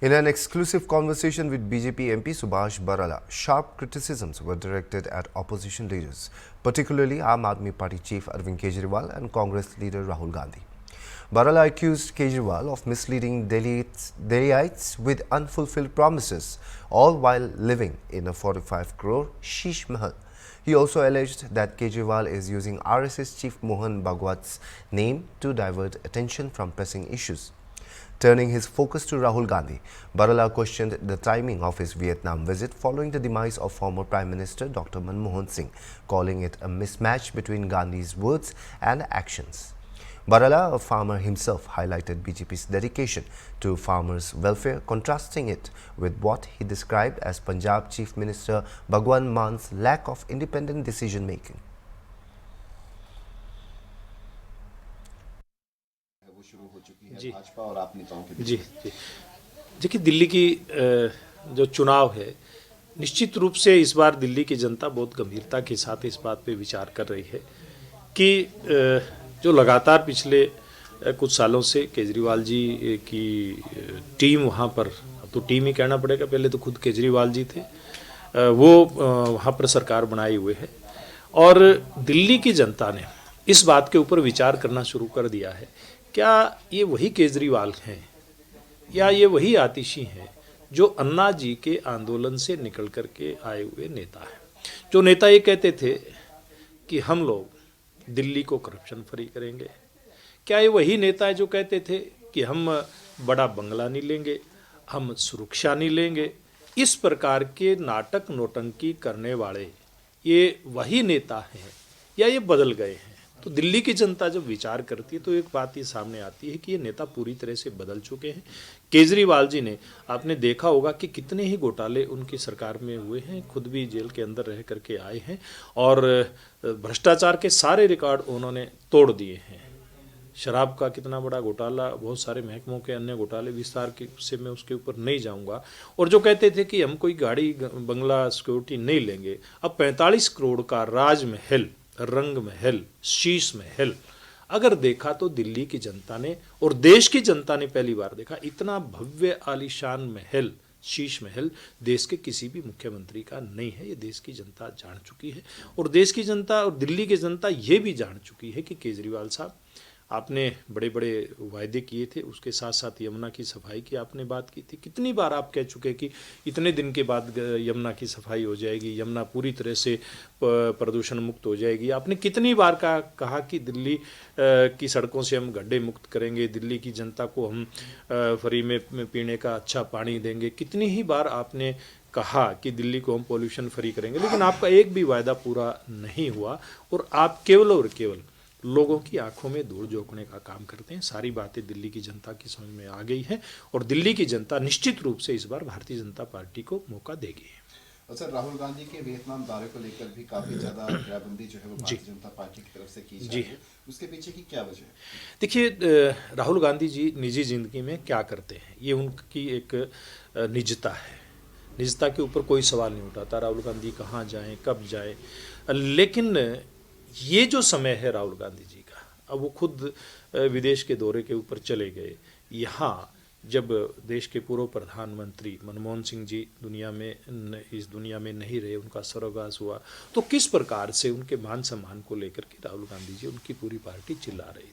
In an exclusive conversation with BJP MP Subhash Barala, sharp criticisms were directed at opposition leaders, particularly Aam Aadmi Party chief Arvind Kejriwal and Congress leader Rahul Gandhi. Barala accused Kejriwal of misleading Delhiites with unfulfilled promises, all while living in a 45 crore Sheesh Mahal. He also alleged that Kejriwal is using RSS chief Mohan Bhagwat's name to divert attention from pressing issues. Turning his focus to Rahul Gandhi, Barala questioned the timing of his Vietnam visit following the demise of former Prime Minister Dr. Manmohan Singh, calling it a mismatch between Gandhi's words and actions. Barala, a farmer himself, highlighted BJP's dedication to farmers' welfare, contrasting it with what he described as Punjab Chief Minister Bhagwan Man's lack of independent decision-making. वो शुरू हो चुकी है जी भाजपा और आप नेताओं के बीच। जी जी देखिए, दिल्ली की जो चुनाव है, निश्चित रूप से इस बार दिल्ली की जनता बहुत गंभीरता के साथ इस बात पे विचार कर रही है कि जो लगातार पिछले कुछ सालों से केजरीवाल जी की टीम वहाँ पर, अब तो टीम ही कहना पड़ेगा, पहले तो खुद केजरीवाल जी थे, वो वहाँ पर सरकार बनाए हुए है और दिल्ली की जनता ने इस बात के ऊपर विचार करना शुरू कर दिया है, क्या ये वही केजरीवाल हैं या ये वही आतिशी हैं जो अन्ना जी के आंदोलन से निकल कर के आए हुए नेता हैं। जो नेता ये कहते थे कि हम लोग दिल्ली को करप्शन फ्री करेंगे, क्या ये वही नेता है जो कहते थे कि हम बड़ा बंगला नहीं लेंगे, हम सुरक्षा नहीं लेंगे। इस प्रकार के नाटक नौटंकी करने वाले ये वही नेता हैं या ये बदल गए हैं? तो दिल्ली की जनता जब विचार करती है तो एक बात ये सामने आती है कि ये नेता पूरी तरह से बदल चुके हैं। केजरीवाल जी ने, आपने देखा होगा कि कितने ही घोटाले उनकी सरकार में हुए हैं, खुद भी जेल के अंदर रह करके आए हैं और भ्रष्टाचार के सारे रिकॉर्ड उन्होंने तोड़ दिए हैं। शराब का कितना बड़ा घोटाला, बहुत सारे महकमों के अन्य घोटाले, विस्तार के से मैं उसके ऊपर नहीं जाऊंगा। और जो कहते थे कि हम कोई गाड़ी बंगला सिक्योरिटी नहीं लेंगे, अब 45 करोड़ का राजमहल, रंग महल, शीश महल अगर देखा तो दिल्ली की जनता ने और देश की जनता ने पहली बार देखा। इतना भव्य आलीशान महल, शीश महल देश के किसी भी मुख्यमंत्री का नहीं है। ये देश की जनता जान चुकी है और देश की जनता और दिल्ली की जनता ये भी जान चुकी है कि केजरीवाल साहब, आपने बड़े बड़े वायदे किए थे, उसके साथ साथ यमुना की सफाई की आपने बात की थी। कितनी बार आप कह चुके कि इतने दिन के बाद यमुना की सफाई हो जाएगी, यमुना पूरी तरह से प्रदूषण मुक्त हो जाएगी। आपने कितनी बार कहा कि दिल्ली की सड़कों से हम गड्ढे मुक्त करेंगे, दिल्ली की जनता को हम फ्री में पीने का अच्छा पानी देंगे। कितनी ही बार आपने कहा कि दिल्ली को हम पॉल्यूशन फ्री करेंगे, लेकिन आपका एक भी वायदा पूरा नहीं हुआ और आप केवल और केवल लोगों की आंखों में धूल झोंकने का काम करते हैं। सारी बातें दिल्ली की जनता की समझ में आ गई हैं और दिल्ली की जनता निश्चित रूप से इस बार भारतीय जनता पार्टी को मौका देगी। अच्छा, राहुल गांधी के वियतनाम दौरे को लेकर भी काफी ज्यादा घेराबंदी जो है वो भारतीय जनता पार्टी की तरफ से की जा रही है, उसके पीछे की क्या वजह है? देखिए, राहुल गांधी जी निजी जिंदगी में क्या करते हैं ये उनकी एक निजता है। निजता के ऊपर कोई सवाल नहीं उठाता राहुल गांधी कहाँ जाएं, कब जाएं, लेकिन ये जो समय है राहुल गांधी जी का, अब वो खुद विदेश के दौरे के ऊपर चले गए। यहाँ जब देश के पूर्व प्रधानमंत्री मनमोहन सिंह जी इस दुनिया में नहीं रहे, उनका स्वर्गवास हुआ, तो किस प्रकार से उनके मान सम्मान को लेकर के राहुल गांधी जी, उनकी पूरी पार्टी चिल्ला रही